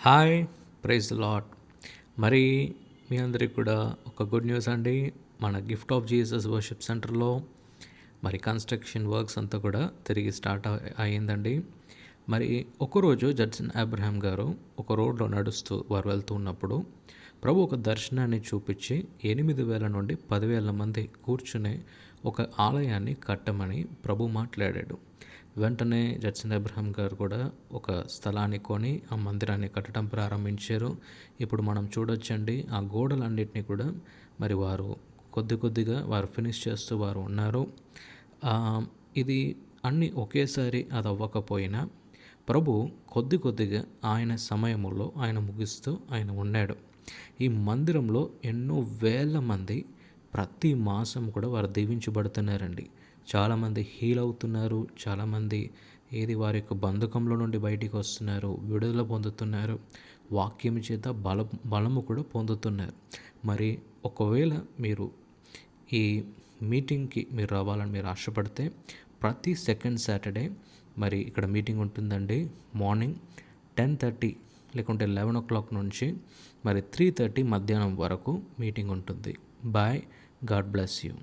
Hi, praise the lord. మరి మీ అందరికి కూడా ఒక గుడ్ న్యూస్ అండి. మన గిఫ్ట్ ఆఫ్ జీసస్ వర్షిప్ సెంటర్లో మరి కన్స్ట్రక్షన్ వర్క్స్ అంతా కూడా తిరిగి స్టార్ట్ అయ్యిందండి. మరి ఒకరోజు జడ్సన్ అబ్రహాం గారు ఒక రోడ్లో నడుస్తూ వారు వెళ్తూ ఉన్నప్పుడు ప్రభు ఒక దర్శనాన్ని చూపించి 8,000 నుండి 10,000 మంది కూర్చునే ఒక ఆలయాన్ని కట్టమని ప్రభు మాట్లాడాడు. వెంటనే జడ్సన్ అబ్రహాం గారు కూడా ఒక స్థలాన్ని కొని ఆ మందిరాన్ని కట్టడం ప్రారంభించారు. ఇప్పుడు మనం చూడొచ్చండి, ఆ గోడలన్నిటినీ కూడా మరి వారు కొద్దిగా వారు ఫినిష్ చేస్తూ వారు ఉన్నారు. ఇది అన్నీ ఒకేసారి అది అవ్వకపోయినా ప్రభు కొద్దిగా ఆయన సమయంలో ఆయన ముగిస్తూ ఆయన ఉన్నాడు. ఈ మందిరంలో ఎన్నో వేల మంది ప్రతి మాసం కూడా వారు దీవించబడుతున్నారండి. చాలామంది హీల్ అవుతున్నారు. చాలామంది వారి యొక్క బంధకంలో నుండి బయటికి వస్తున్నారు, విడుదల పొందుతున్నారు, వాక్యం చేత బలము కూడా పొందుతున్నారు. మరి ఒకవేళ మీరు ఈ మీటింగ్కి మీరు రావాలని మీరు ఆశపడితే ప్రతి సెకండ్ సాటర్డే మరి ఇక్కడ మీటింగ్ ఉంటుందండి. మార్నింగ్ 10:30 లేకుంటే 11 o'clock నుంచి మరి 3:30 మధ్యాహ్నం వరకు మీటింగ్ ఉంటుంది. బాయ్. God bless you.